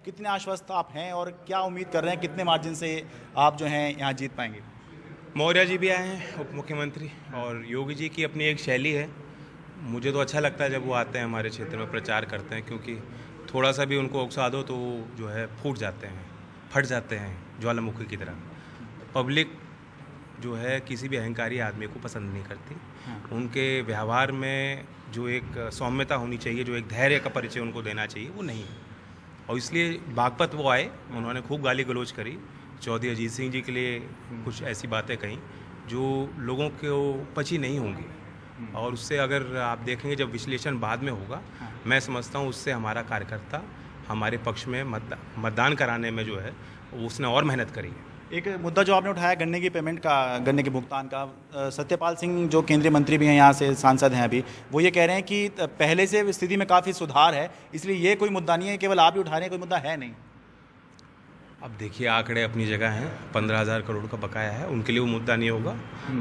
कितने आश्वस्त आप हैं और क्या उम्मीद कर रहे हैं, कितने मार्जिन से आप जो हैं यहाँ जीत पाएंगे? मौर्य जी भी आए हैं उप मुख्यमंत्री, और योगी जी की अपनी एक शैली है। मुझे तो अच्छा लगता है जब वो आते हैं हमारे क्षेत्र में प्रचार करते हैं, क्योंकि थोड़ा सा भी उनको उकसा दो तो वो जो है फूट जाते हैं, फट जाते हैं ज्वालामुखी की तरह। पब्लिक जो है किसी भी अहंकारी आदमी को पसंद नहीं करती। उनके व्यवहार में जो एक सौम्यता होनी चाहिए, जो एक धैर्य का परिचय उनको देना चाहिए, वो नहीं है। और इसलिए बागपत वो आए, उन्होंने खूब गाली गलौज करी, चौधरी अजीत सिंह जी के लिए कुछ ऐसी बातें कहीं जो लोगों को पची नहीं होंगी। और उससे अगर आप देखेंगे जब विश्लेषण बाद में होगा, मैं समझता हूँ उससे हमारा कार्यकर्ता हमारे पक्ष में मतदान कराने में जो है उसने और मेहनत करी है। एक मुद्दा जो आपने उठाया गन्ने की पेमेंट का, गन्ने के भुगतान का, सत्यपाल सिंह जो केंद्रीय मंत्री भी हैं, यहाँ से सांसद हैं अभी, वो ये कह रहे हैं कि पहले से स्थिति में काफ़ी सुधार है, इसलिए ये कोई मुद्दा नहीं है, केवल आप ही उठा रहे हैं, कोई मुद्दा है नहीं। अब देखिए, आंकड़े अपनी जगह हैं। 15,000 करोड़ का बकाया है, उनके लिए वो मुद्दा नहीं होगा।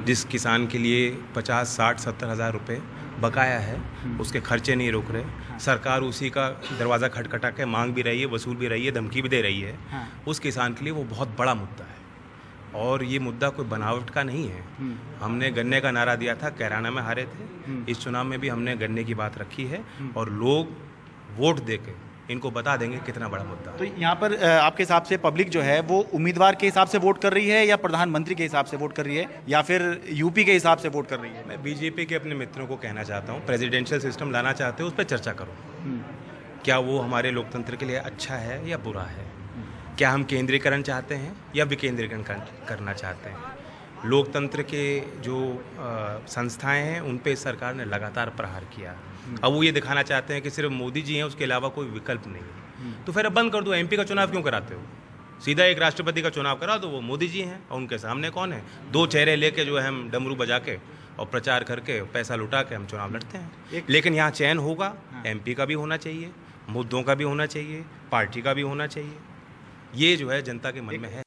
जिस किसान के लिए 50, 60, 70 हज़ार रुपये बकाया है, उसके खर्चे नहीं रोक रहे, सरकार उसी का दरवाज़ा खटखटा के मांग भी रही है, वसूल भी रही है, धमकी भी दे रही है, उस किसान के लिए वो बहुत बड़ा मुद्दा है। और ये मुद्दा कोई बनावट का नहीं है। हमने गन्ने का नारा दिया था, कैराना में हारे थे, इस चुनाव में भी हमने गन्ने की बात रखी है, और लोग वोट देके इनको बता देंगे कितना बड़ा मुद्दा। तो यहाँ पर आपके हिसाब से पब्लिक जो है वो उम्मीदवार के हिसाब से वोट कर रही है, या प्रधानमंत्री के हिसाब से वोट कर रही है, या फिर यूपी के हिसाब से वोट कर रही है? मैं बीजेपी के अपने मित्रों को कहना चाहता हूँ, प्रेसिडेंशियल सिस्टम लाना चाहते हो, उस पर चर्चा करो। क्या वो हमारे लोकतंत्र के लिए अच्छा है या बुरा है? क्या हम केंद्रीकरण चाहते हैं या विकेंद्रीकरण करना चाहते हैं? लोकतंत्र के जो संस्थाएं हैं उन पे सरकार ने लगातार प्रहार किया। अब वो ये दिखाना चाहते हैं कि सिर्फ मोदी जी हैं, उसके अलावा कोई विकल्प नहीं है। तो फिर अब बंद कर दो, एमपी का चुनाव क्यों कराते हो? सीधा एक राष्ट्रपति का चुनाव करा दो, वो मोदी जी हैं, और उनके सामने कौन है? दो चेहरे लेके जो है हम डमरू बजा के और प्रचार करके पैसा लुटा के हम चुनाव लड़ते हैं। लेकिन यहाँ चयन होगा, एमपी का भी होना चाहिए, मुद्दों का भी होना चाहिए, पार्टी का भी होना चाहिए। ये जो है जनता के मन में है।